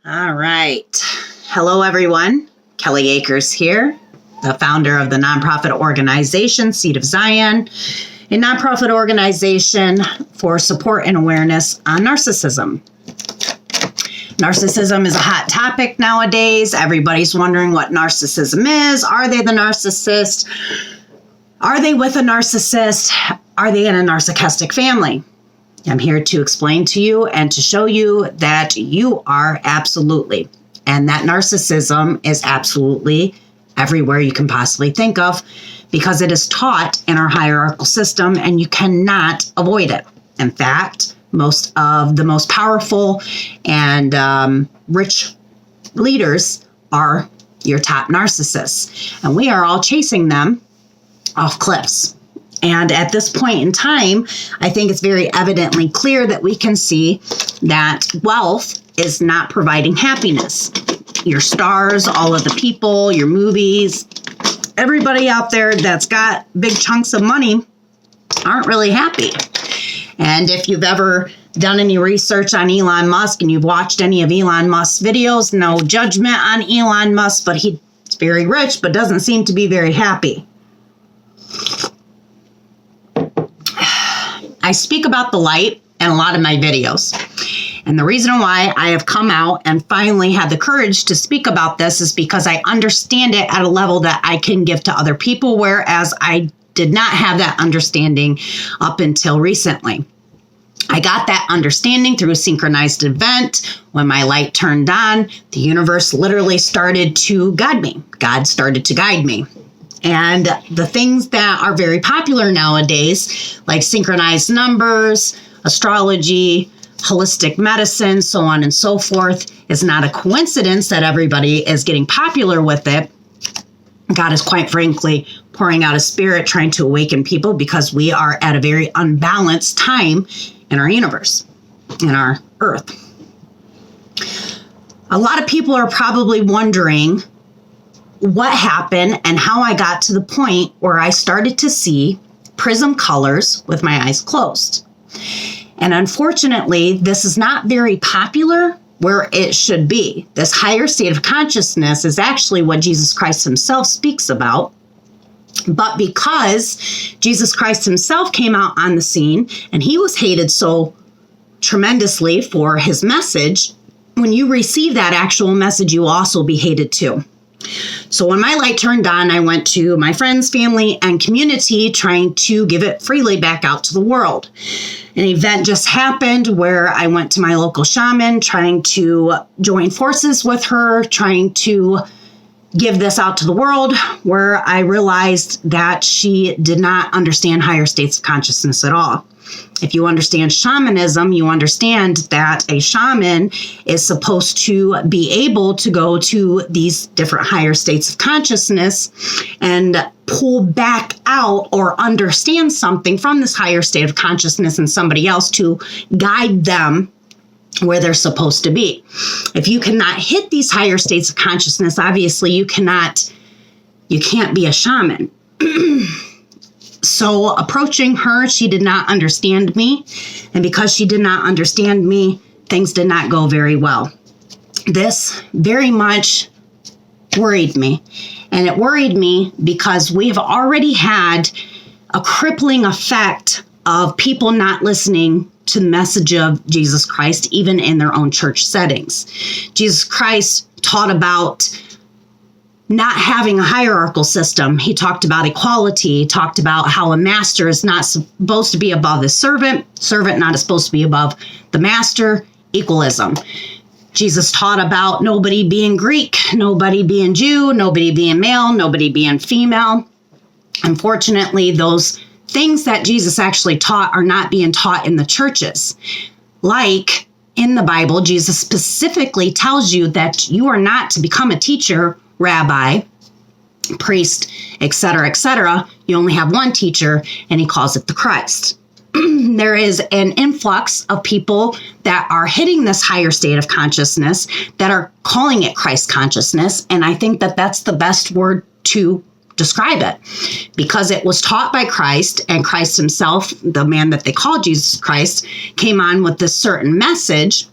All right. Hello, everyone. Kelly Akers here, the founder of the nonprofit organization Seed of Zion, a nonprofit organization for support and awareness on narcissism. Narcissism is a hot topic nowadays. Everybody's wondering what narcissism is. Are they the narcissist? Are they with a narcissist? Are they in a narcissistic family? I'm here to explain to you and to show you that you are absolutely, and that narcissism is absolutely everywhere you can possibly think of, because it is taught in our hierarchical system and you cannot avoid it. In fact, most of the most powerful and rich leaders are your top narcissists, and we are all chasing them off cliffs. And at this point in time, I think it's very evidently clear that we can see that wealth is not providing happiness. Your stars, all of the people, your movies, everybody out there that's got big chunks of money aren't really happy. And if you've ever done any research on Elon Musk and you've watched any of Elon Musk's videos, no judgment on Elon Musk, but he's very rich, but doesn't seem to be very happy. I speak about the light in a lot of my videos. And the reason why I have come out and finally had the courage to speak about this is because I understand it at a level that I can give to other people, whereas I did not have that understanding up until recently. I got that understanding through a synchronized event. When my light turned on, the universe literally started to guide me. God started to guide me. And the things that are very popular nowadays, like synchronized numbers, astrology, holistic medicine, so on and so forth, is not a coincidence that everybody is getting popular with it. God is quite frankly pouring out a spirit trying to awaken people, because we are at a very unbalanced time in our universe, in our earth. A lot of people are probably wondering what happened and how I got to the point where I started to see prism colors with my eyes closed. And unfortunately, this is not very popular where it should be. This higher state of consciousness is actually what Jesus Christ himself speaks about. But because Jesus Christ himself came out on the scene and he was hated so tremendously for his message, when you receive that actual message, you will also be hated too. So when my light turned on, I went to my friends, family, and community trying to give it freely back out to the world. An event just happened where I went to my local shaman trying to join forces with her, trying to give this out to the world, where I realized that she did not understand higher states of consciousness at all. If you understand shamanism, you understand that a shaman is supposed to be able to go to these different higher states of consciousness and pull back out or understand something from this higher state of consciousness and somebody else to guide them where they're supposed to be. If you cannot hit these higher states of consciousness, obviously you can't be a shaman. So approaching her, she did not understand me. And because she did not understand me, things did not go very well. This very much worried me. And it worried me because we have already had a crippling effect of people not listening to the message of Jesus Christ, even in their own church settings. Jesus Christ taught about not having a hierarchical system. He talked about equality. He talked about how a master is not supposed to be above his servant not supposed to be above the master, equalism. Jesus taught about nobody being Greek, nobody being Jew, nobody being male, nobody being female. Unfortunately, those things that Jesus actually taught are not being taught in the churches. Like in the Bible, Jesus specifically tells you that you are not to become a teacher, rabbi, priest, etc., etc. You only have one teacher, and he calls it the Christ. There is an influx of people that are hitting this higher state of consciousness that are calling it Christ consciousness, and I think that that's the best word to describe it, because it was taught by Christ, and Christ himself, the man that they call Jesus Christ, came on with this certain message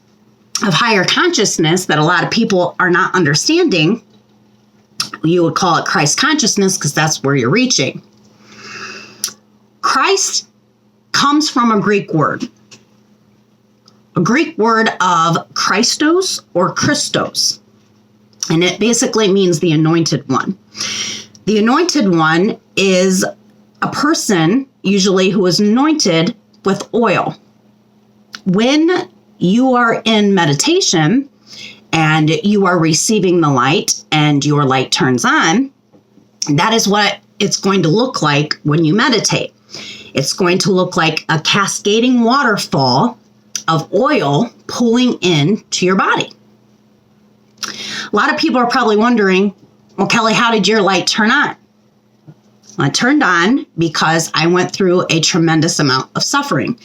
of higher consciousness that a lot of people are not understanding. You would call it Christ consciousness because that's where you're reaching. Christ comes from a Greek word of Christos or Christos. And it basically means the anointed one. The anointed one is a person, usually, who is anointed with oil. When you are in meditation and you are receiving the light and your light turns on, that is what it's going to look like when you meditate. It's going to look like a cascading waterfall of oil pulling into your body. A lot of people are probably wondering, well, Kelly, how did your light turn on? Well, it turned on because I went through a tremendous amount of suffering.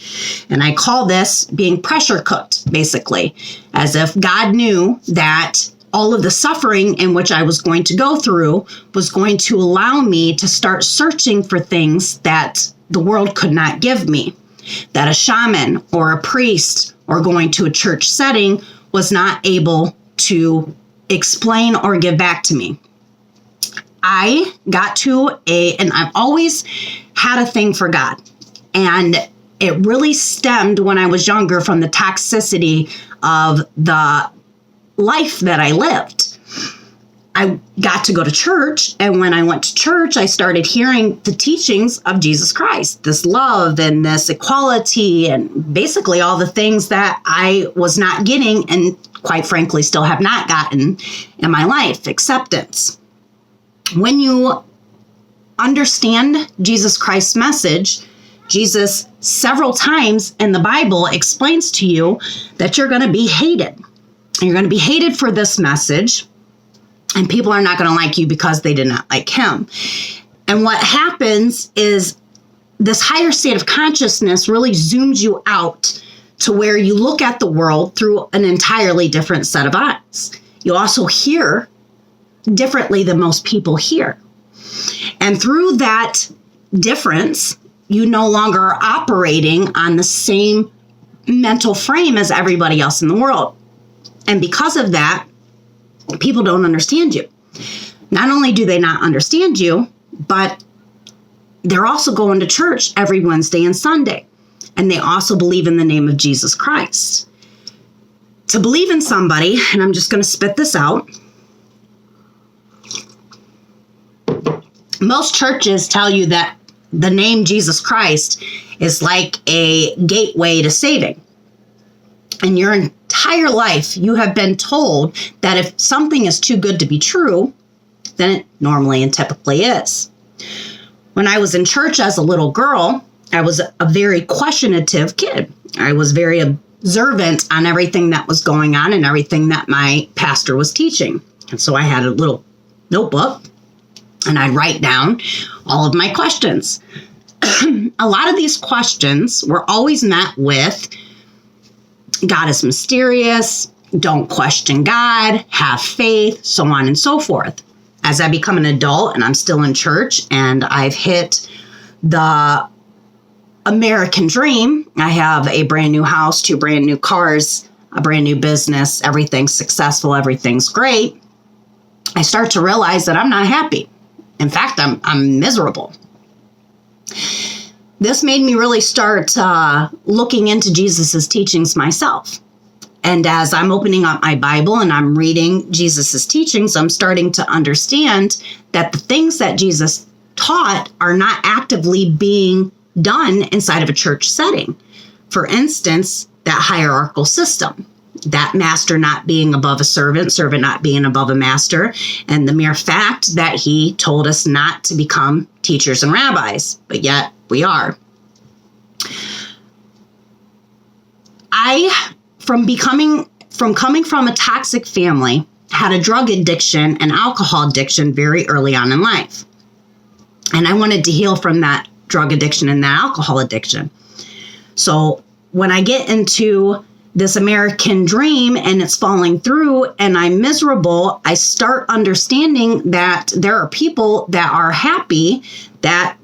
And I call this being pressure cooked, basically, as if God knew that all of the suffering in which I was going to go through was going to allow me to start searching for things that the world could not give me, that a shaman or a priest or going to a church setting was not able to explain or give back to me. I got to and I've always had a thing for God. And it really stemmed when I was younger from the toxicity of the life that I lived. I got to go to church, and when I went to church, I started hearing the teachings of Jesus Christ, this love and this equality and basically all the things that I was not getting and quite frankly still have not gotten in my life. Acceptance. When you understand Jesus Christ's message, Jesus several times in the Bible explains to you that you're going to be hated. You're going to be hated for this message. And people are not going to like you because they did not like him. And what happens is this higher state of consciousness really zooms you out to where you look at the world through an entirely different set of eyes. You also hear differently than most people hear. And through that difference, you no longer are operating on the same mental frame as everybody else in the world. And because of that, people don't understand you. Not only do they not understand you, but they're also going to church every Wednesday and Sunday. And they also believe in the name of Jesus Christ. To believe in somebody, and I'm just going to spit this out. Most churches tell you that the name Jesus Christ is like a gateway to saving. In your entire life, you have been told that if something is too good to be true, then it normally and typically is. When I was in church as a little girl, I was a very questionative kid. I was very observant on everything that was going on and everything that my pastor was teaching. And so I had a little notebook and I'd write down all of my questions. A lot of these questions were always met with, God is mysterious, don't question God, have faith, so on and so forth. As I become an adult and I'm still in church and I've hit the American dream, I have a brand new house, 2 brand new cars, a brand new business, everything's successful, everything's great. I start to realize that I'm not happy. In fact, I'm miserable. This made me really start looking into Jesus's teachings myself. And as I'm opening up my Bible and I'm reading Jesus's teachings, I'm starting to understand that the things that Jesus taught are not actively being done inside of a church setting. For instance, that hierarchical system, that master not being above a servant, servant not being above a master, and the mere fact that he told us not to become teachers and rabbis, but yet we are. Coming from a toxic family, had a drug addiction and alcohol addiction very early on in life. And I wanted to heal from that drug addiction and that alcohol addiction. So when I get into this American dream and it's falling through and I'm miserable, I start understanding that there are people that are happy that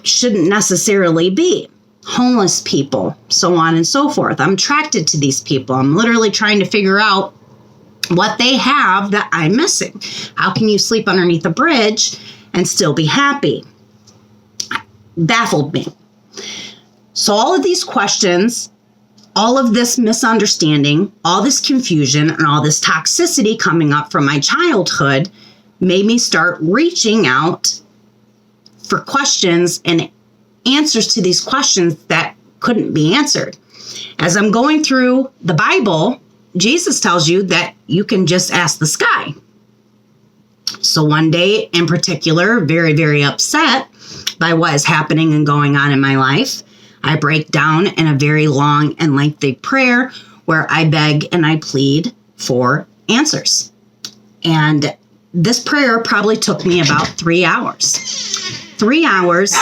shouldn't necessarily be. homeless people, so on and so forth. I'm attracted to these people. I'm literally trying to figure out what they have that I'm missing. How can you sleep underneath a bridge and still be happy? Baffled me. So all of these questions, all of this misunderstanding, all this confusion, and all this toxicity coming up from my childhood made me start reaching out for questions and answers to these questions that couldn't be answered. As I'm going through the Bible, Jesus tells you that you can just ask the sky. So one day in particular, very, very upset by what is happening and going on in my life, I break down in a very long and lengthy prayer where I beg and I plead for answers. And this prayer probably took me about 3 hours. 3 hours